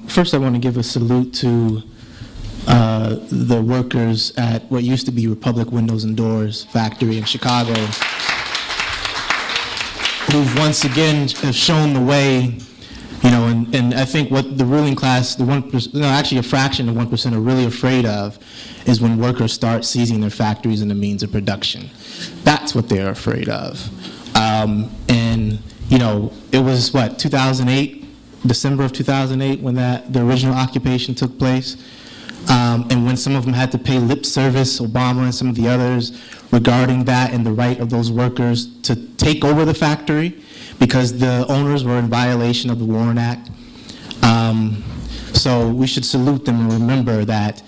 First, I want to give a salute to the workers at what used to be Republic Windows and Doors factory in Chicago, who've once again have shown the way, you know, and I think what the ruling class, the 1%, no, actually a fraction of 1% are really afraid of is when workers start seizing their factories and the means of production. That's what they're afraid of. And, you know, it was, what, 2008? December of 2008 when the original occupation took place, and when some of them had to pay lip service, Obama and some of the others, regarding that and the right of those workers to take over the factory because the owners were in violation of the Warren Act. So we should salute them and remember that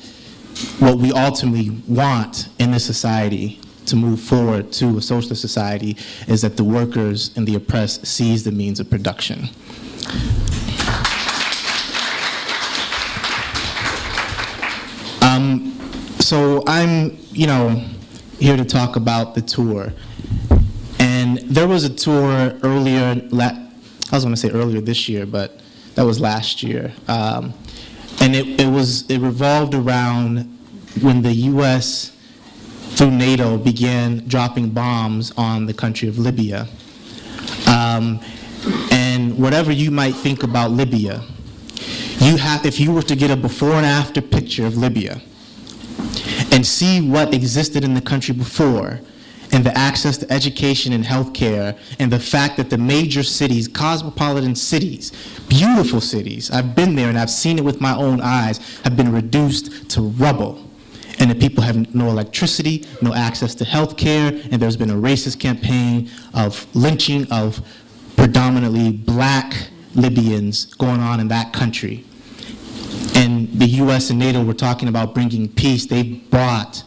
what we ultimately want in this society to move forward to a socialist society is that the workers and the oppressed seize the means of production. So I'm, you know, here to talk about the tour. And there was a tour earlier, I was going to say earlier this year, but that was last year. And it revolved around when the U.S. through NATO began dropping bombs on the country of Libya. And whatever you might think about Libya, if you were to get a before and after picture of Libya and see what existed in the country before, and the access to education and healthcare, and the fact that the major cities, cosmopolitan cities, beautiful cities, I've been there and I've seen it with my own eyes, have been reduced to rubble. And the people have no electricity, no access to healthcare, and there's been a racist campaign of lynching of predominantly black Libyans going on in that country. And the US and NATO were talking about bringing peace. They brought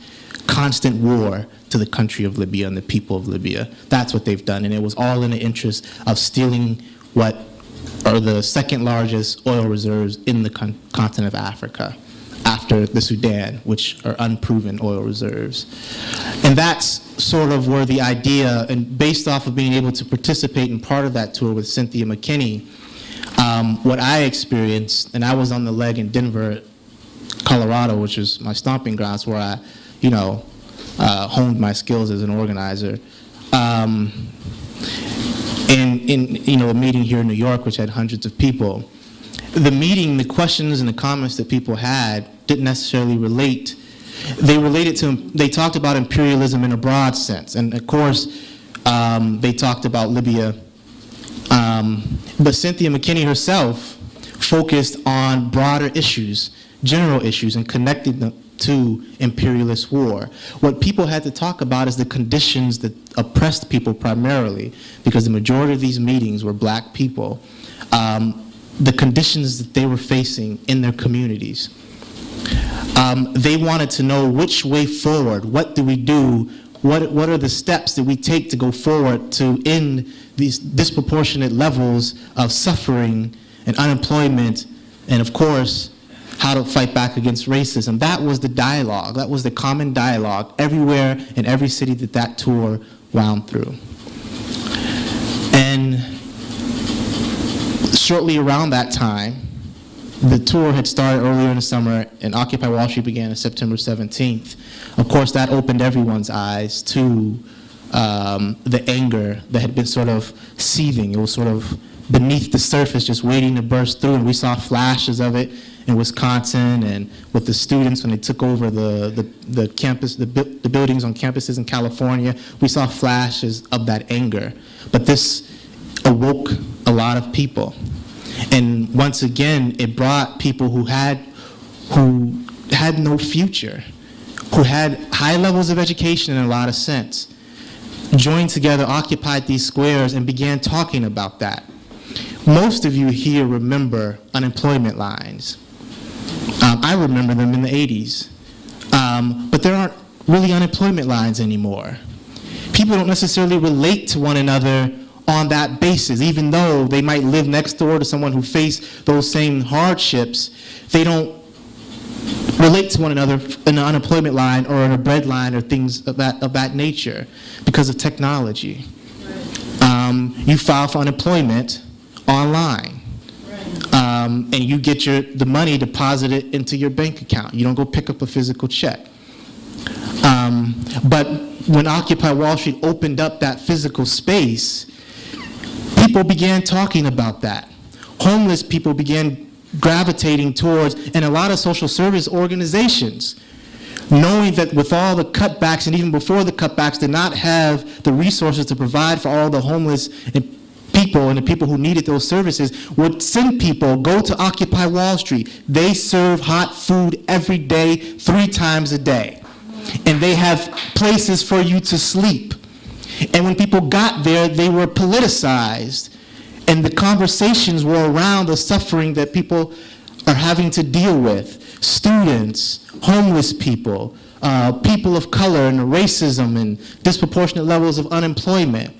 constant war to the country of Libya and the people of Libya. That's what they've done, and it was all in the interest of stealing what are the second largest oil reserves in the continent of Africa, after the Sudan, which are unproven oil reserves. And that's sort of where the idea, and based off of being able to participate in part of that tour with Cynthia McKinney, what I experienced, and I was on the leg in Denver, Colorado, which is my stomping grounds where I, you know, honed my skills as an organizer. And in, you know, a meeting here in New York, which had hundreds of people, the meeting, the questions and the comments that people had didn't necessarily relate. They talked about imperialism in a broad sense. And of course, they talked about Libya. But Cynthia McKinney herself focused on broader issues, general issues, and connected them to imperialist war. What people had to talk about is the conditions that oppressed people primarily, because the majority of these meetings were black people, the conditions that they were facing in their communities. They wanted to know which way forward, what do we do, what are the steps that we take to go forward to end these disproportionate levels of suffering and unemployment, and of course, how to fight back against racism. That was the dialogue. That was the common dialogue everywhere in every city that tour wound through. And shortly around that time, the tour had started earlier in the summer, and Occupy Wall Street began on September 17th. Of course, that opened everyone's eyes to the anger that had been sort of seething. It was sort of beneath the surface, just waiting to burst through, and we saw flashes of it in Wisconsin and with the students when they took over the campus, the buildings on campuses in California. We saw flashes of that anger, but this awoke a lot of people. And once again, it brought people who had no future, who had high levels of education in a lot of sense, joined together, occupied these squares, and began talking about that. Most of you here remember unemployment lines. I remember them in the 80s. But there aren't really unemployment lines anymore. People don't necessarily relate to one another on that basis. Even though they might live next door to someone who faced those same hardships, they don't relate to one another in an unemployment line or in a bread line or things of that nature because of technology. You file for unemployment online. And you get the money deposited into your bank account. You don't go pick up a physical check. But when Occupy Wall Street opened up that physical space, people began talking about that. Homeless people began gravitating towards, and a lot of social service organizations, knowing that with all the cutbacks, and even before the cutbacks, did not have the resources to provide for all the homeless people and the people who needed those services, would send people, go to Occupy Wall Street. They serve hot food every day, 3 times a day. And they have places for you to sleep. And when people got there, they were politicized. And the conversations were around the suffering that people are having to deal with. Students, homeless people, people of color, and racism, and disproportionate levels of unemployment.